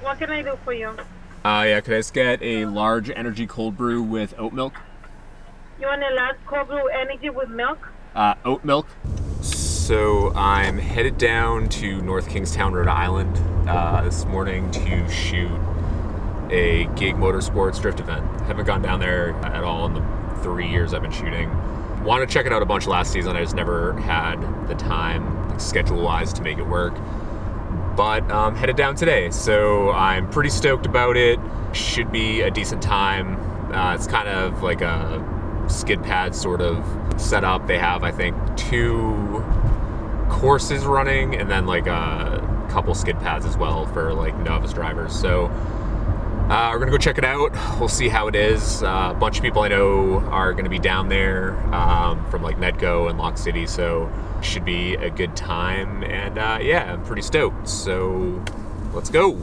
What can I do for you? Yeah, could I just get a large energy cold brew with oat milk? You want a large cold brew energy with milk? Oat milk. So I'm headed down to North Kingstown, Rhode Island this morning to shoot a GIG Motorsports drift event. Haven't gone down there at all in the 3 years I've been shooting. Wanted to check it out a bunch last season. I just never had the time, schedule-wise, to make it work. But headed down today, so I'm pretty stoked about it. Should be a decent time. It's kind of like a skid pad sort of setup. They have, I think, 2 courses running and then like a couple skid pads as well for like novice drivers. So we're gonna go check it out. We'll see how it is. A bunch of people I know are gonna be down there from like NEDCO and Lock City, so should be a good time. And yeah, I'm pretty stoked. So let's go.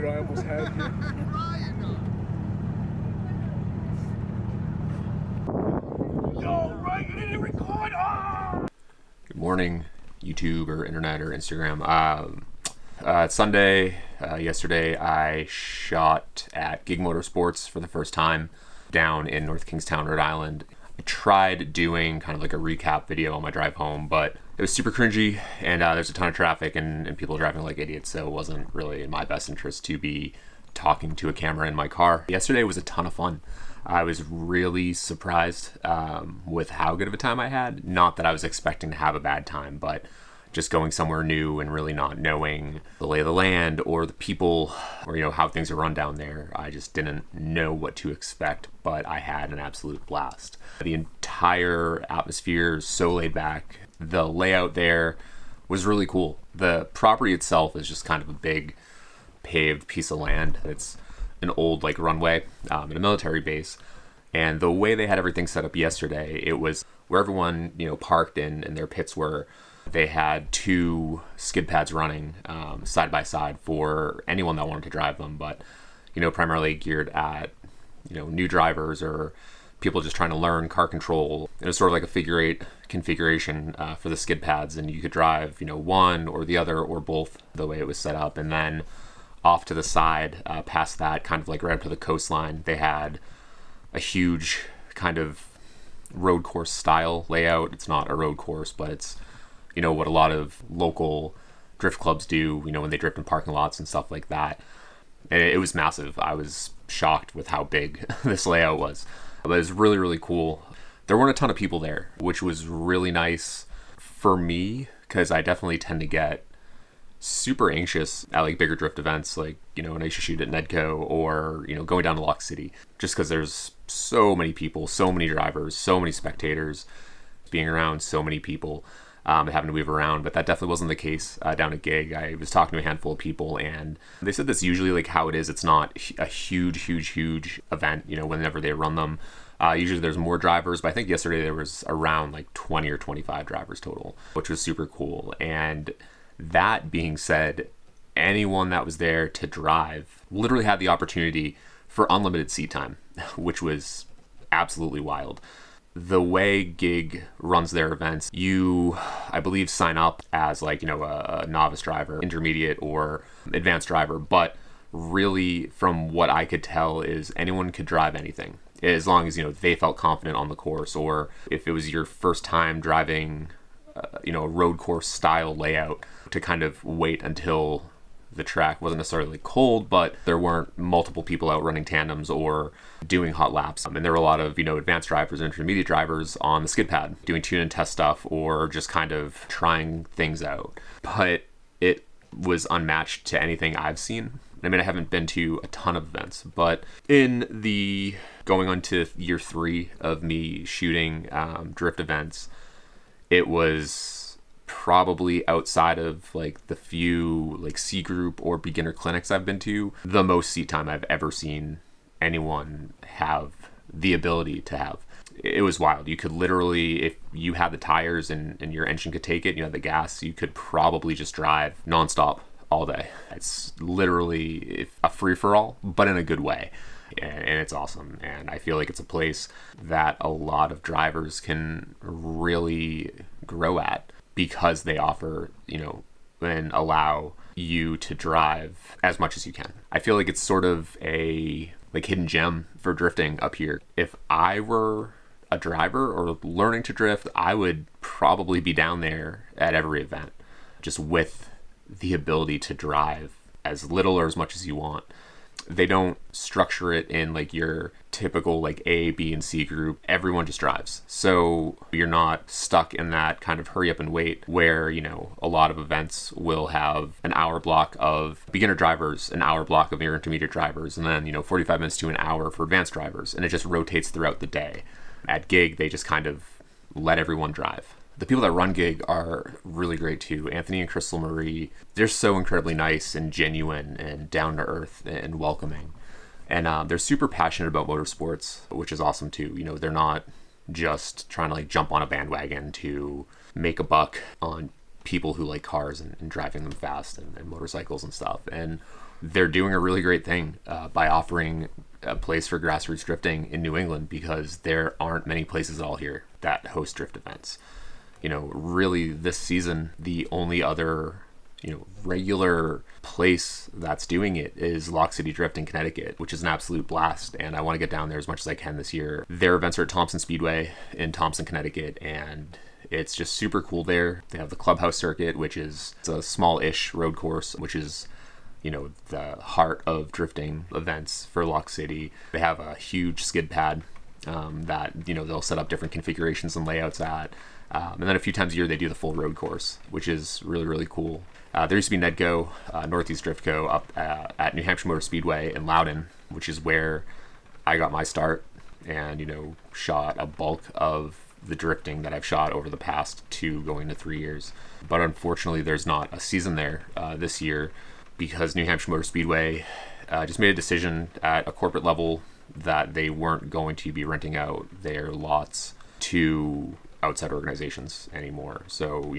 dude, I almost had you. No, right, you didn't record! Ah! Good morning, YouTube or internet or Instagram. It's Sunday. Yesterday I shot at GIG Motorsports for the first time down in North Kingstown, Rhode Island. I tried doing kind of like a recap video on my drive home, but it was super cringy, and there's a ton of traffic and people driving like idiots, so it wasn't really in my best interest to be talking to a camera in my car. Yesterday was a ton of fun. I was really surprised with how good of a time I had. Not that I was expecting to have a bad time, but just going somewhere new and really not knowing the lay of the land or the people or, how things are run down there. I just didn't know what to expect, but I had an absolute blast. The entire atmosphere is so laid back. The layout there was really cool. The property itself is just kind of a big paved piece of land. It's an old runway in a military base. And the way they had everything set up yesterday, it was where everyone, parked in their pits were. They had 2 skid pads running side by side for anyone that wanted to drive them, but primarily geared at new drivers or people just trying to learn car control. It was sort of like a figure 8 configuration for the skid pads, and you could drive one or the other or both the way it was set up. And then off to the side, past that, kind of like right up to the coastline, they had a huge kind of road course style layout. It's not a road course, but it's what a lot of local drift clubs do, when they drift in parking lots and stuff like that. It was massive. I was shocked with how big this layout was. But it was really, really cool. There weren't a ton of people there, which was really nice for me, because I definitely tend to get super anxious at bigger drift events, when I used to shoot at NEDCO or, going down to Lock City, just because there's so many people, so many drivers, so many spectators, being around so many people. Having to weave around, but that definitely wasn't the case down at GIG. I was talking to a handful of people, and they said that's usually how it is. It's not a huge event, whenever they run them. Usually there's more drivers, but I think yesterday there was around 20 or 25 drivers total, which was super cool. And that being said, anyone that was there to drive literally had the opportunity for unlimited seat time, which was absolutely wild. The way GIG runs their events, you, I believe, sign up as a novice driver, intermediate, or advanced driver. But really, from what I could tell, is anyone could drive anything, as long as they felt confident on the course, or if it was your first time driving, a road course style layout, to kind of wait until the track wasn't necessarily cold, but there weren't multiple people out running tandems or doing hot laps. And there were a lot of, advanced drivers and intermediate drivers on the skid pad doing tune and test stuff or just kind of trying things out. But it was unmatched to anything I've seen. I mean, I haven't been to a ton of events, but in the going on to year 3 of me shooting drift events, it was probably, outside of the few C group or beginner clinics I've been to, the most seat time I've ever seen anyone have the ability to have. It was wild. You could literally, if you had the tires and your engine could take it, you had the gas, you could probably just drive nonstop all day. It's literally a free-for-all, but in a good way. And it's awesome. And I feel like it's a place that a lot of drivers can really grow at, because they offer, and allow you to drive as much as you can. I feel like it's sort of a hidden gem for drifting up here. If I were a driver or learning to drift, I would probably be down there at every event, just with the ability to drive as little or as much as you want. They don't structure it in your typical A, B, and C group. Everyone just drives. So you're not stuck in that kind of hurry up and wait where, a lot of events will have an hour block of beginner drivers, an hour block of your intermediate drivers, and then, 45 minutes to an hour for advanced drivers. And it just rotates throughout the day. At GIG, they just kind of let everyone drive. The people that run GIG are really great too. Anthony and Crystal Marie, they're so incredibly nice and genuine and down to earth and welcoming. And they're super passionate about motorsports, which is awesome too. They're not just trying to jump on a bandwagon to make a buck on people who like cars and driving them fast and motorcycles and stuff. And they're doing a really great thing by offering a place for grassroots drifting in New England, because there aren't many places at all here that host drift events. Really this season, the only other regular place that's doing it is Lock City Drift in Connecticut, which is an absolute blast, and I want to get down there as much as I can this year. Their events are at Thompson Speedway in Thompson, Connecticut, and it's just super cool there. They have the Clubhouse Circuit, which is a small-ish road course, which is the heart of drifting events for Lock City. They have a huge skid pad that they'll set up different configurations and layouts at, and then a few times a year they do the full road course, which is really, really cool. There used to be NEDCO, Northeast Drift Co. up at New Hampshire Motor Speedway in Loudon, which is where I got my start and shot a bulk of the drifting that I've shot over the past 2 going to 3 years. But unfortunately there's not a season there this year, because New Hampshire Motor Speedway just made a decision at a corporate level that they weren't going to be renting out their lots to outside organizations anymore. So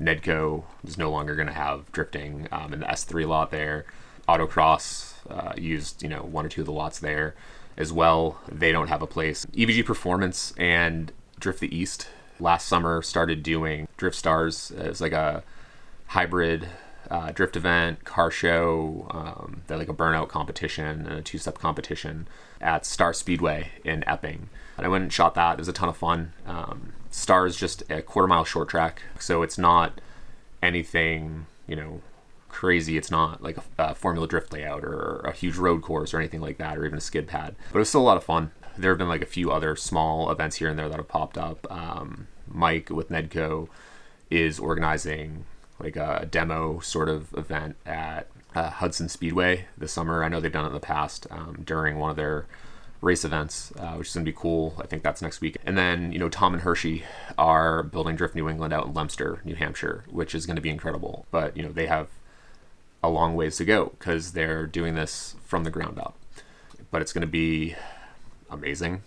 NEDCO is no longer going to have drifting in the S3 lot there. Autocross used 1 or 2 of the lots there as well. They don't have a place. EVG Performance and Drift the East last summer started doing Drift Stars as like a hybrid drift event, car show. They're like a burnout competition and a 2-step competition at Star Speedway in Epping. And I went and shot that. It was a ton of fun. Star is just a 1/4-mile short track, so it's not anything crazy. It's not like a Formula Drift layout or a huge road course or anything like that, or even a skid pad. But it was still a lot of fun. There have been like a few other small events here and there that have popped up. Mike with NEDCO is organizing like a demo sort of event at Hudson Speedway this summer. I know they've done it in the past during one of their race events, which is going to be cool. I think that's next week. And then, Tom and Hershey are building Drift New England out in Leominster, New Hampshire, which is going to be incredible. But, they have a long ways to go because they're doing this from the ground up. But it's going to be amazing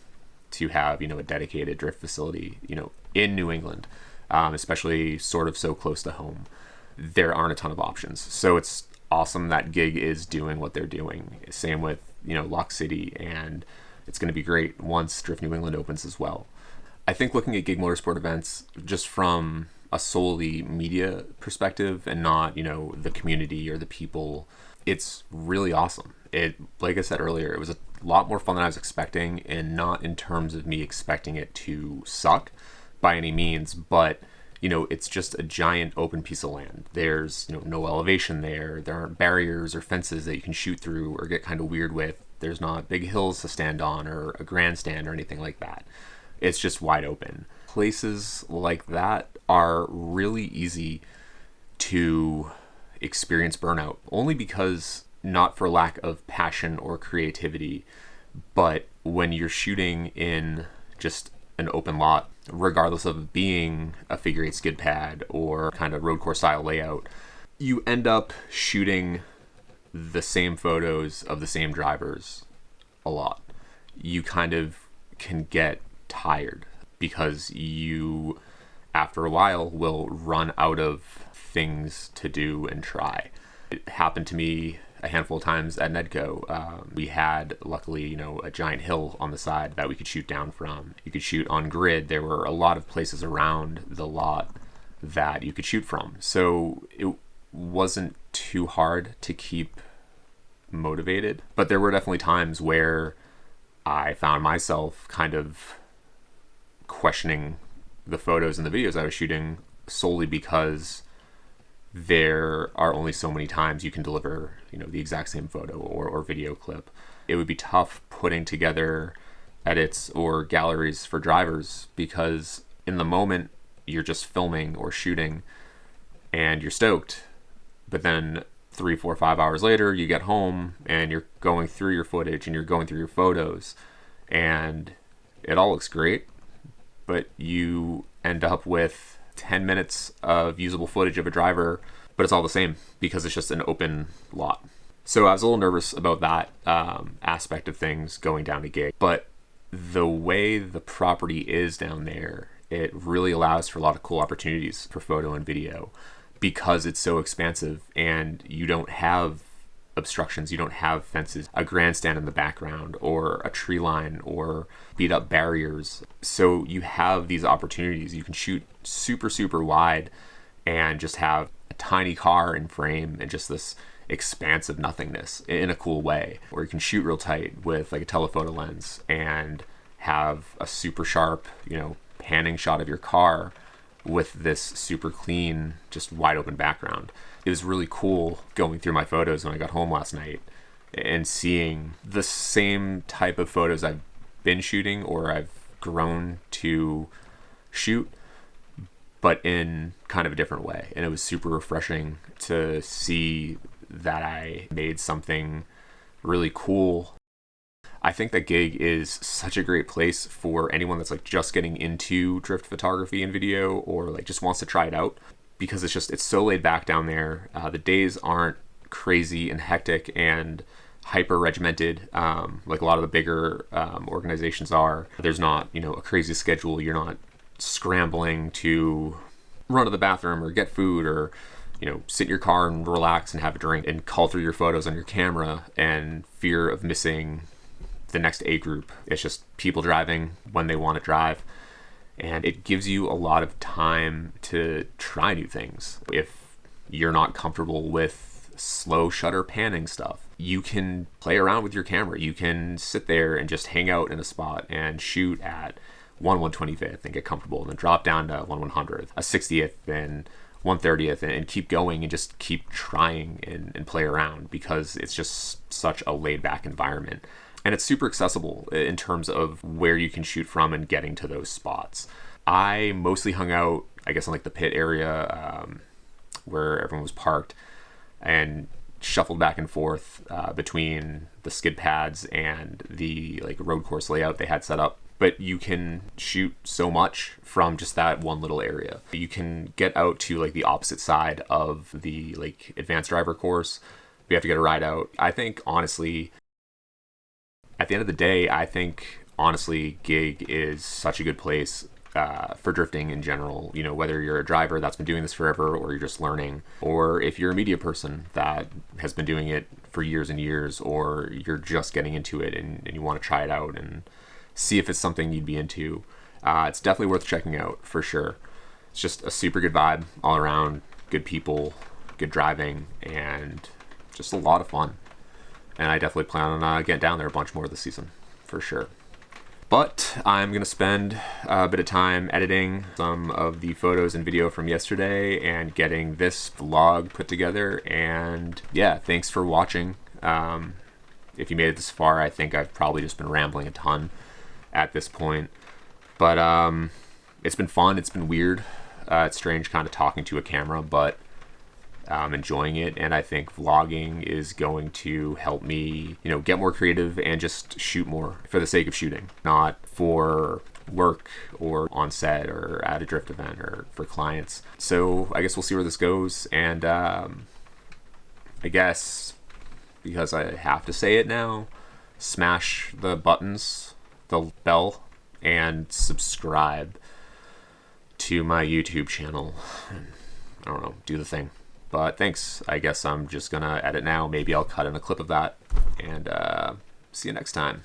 to have, a dedicated drift facility, in New England, especially sort of so close to home. There aren't a ton of options. So it's awesome that GIG is doing what they're doing. Same with, Lock City, and it's going to be great once Drift New England opens as well. I think looking at GIG Motorsport events just from a solely media perspective and not, the community or the people, it's really awesome. It, like I said earlier, it was a lot more fun than I was expecting, and not in terms of me expecting it to suck by any means, but it's just a giant open piece of land. There's no elevation there. There aren't barriers or fences that you can shoot through or get kind of weird with. There's not big hills to stand on or a grandstand or anything like that. It's just wide open. Places like that are really easy to experience burnout, only because not for lack of passion or creativity, but when you're shooting in just an open lot, regardless of being a figure 8 skid pad or kind of road course style layout, you end up shooting the same photos of the same drivers a lot. You kind of can get tired because you, after a while, will run out of things to do and try. It happened to me a handful of times at NEDCO. We had, luckily, a giant hill on the side that we could shoot down from. You could shoot on grid. There were a lot of places around the lot that you could shoot from. So it wasn't too hard to keep motivated. But there were definitely times where I found myself kind of questioning the photos and the videos I was shooting solely because there are only so many times you can deliver, the exact same photo or video clip. It would be tough putting together edits or galleries for drivers because in the moment you're just filming or shooting and you're stoked, but then 3, 4, 5 hours later you get home and you're going through your footage and you're going through your photos and it all looks great, but you end up with 10 minutes of usable footage of a driver, but it's all the same because it's just an open lot. So I was a little nervous about that aspect of things going down to GIG, but the way the property is down there it really allows for a lot of cool opportunities for photo and video because it's so expansive and you don't have obstructions, you don't have fences, a grandstand in the background, or a tree line, or beat up barriers. So you have these opportunities. You can shoot super, super wide and just have a tiny car in frame and just this expansive nothingness in a cool way. Or you can shoot real tight with like a telephoto lens and have a super sharp, panning shot of your car with this super clean, just wide open background. It was really cool going through my photos when I got home last night and seeing the same type of photos I've been shooting or I've grown to shoot, but in kind of a different way. And it was super refreshing to see that I made something really cool. I think that GIG is such a great place for anyone that's like just getting into drift photography and video, or like just wants to try it out, because it's so laid back down there. The days aren't crazy and hectic and hyper regimented like a lot of the bigger organizations are. There's not a crazy schedule. You're not scrambling to run to the bathroom or get food or sit in your car and relax and have a drink and cull through your photos on your camera and fear of missing the next A group. It's just people driving when they want to drive. And it gives you a lot of time to try new things. If you're not comfortable with slow shutter panning stuff, you can play around with your camera. You can sit there and just hang out in a spot and shoot at 1/125th and get comfortable, and then drop down to 1/100th, a 60th, and 1/30th, and keep going and just keep trying and play around, because it's just such a laid back environment. And it's super accessible in terms of where you can shoot from and getting to those spots. I mostly hung out, I guess, in like the pit area where everyone was parked, and shuffled back and forth between the skid pads and the like road course layout they had set up. But you can shoot so much from just that one little area. You can get out to like the opposite side of the like advanced driver course. You have to get a ride out. I think honestly, at the end of the day, GIG is such a good place for drifting in general. Whether you're a driver that's been doing this forever, or you're just learning, or if you're a media person that has been doing it for years and years, or you're just getting into it and you want to try it out and see if it's something you'd be into. It's definitely worth checking out for sure. It's just a super good vibe all around, good people, good driving, and just a lot of fun. And I definitely plan on getting down there a bunch more this season, for sure. But I'm going to spend a bit of time editing some of the photos and video from yesterday and getting this vlog put together. And yeah, thanks for watching. If you made it this far, I think I've probably just been rambling a ton at this point. But it's been fun. It's been weird. It's strange kind of talking to a camera, but I'm enjoying it, and I think vlogging is going to help me, get more creative and just shoot more for the sake of shooting, not for work or on set or at a drift event or for clients. So I guess we'll see where this goes, and I guess, because I have to say it now, smash the buttons, the bell, and subscribe to my YouTube channel. I don't know, do the thing. But thanks. I guess I'm just gonna edit now. Maybe I'll cut in a clip of that, and see you next time.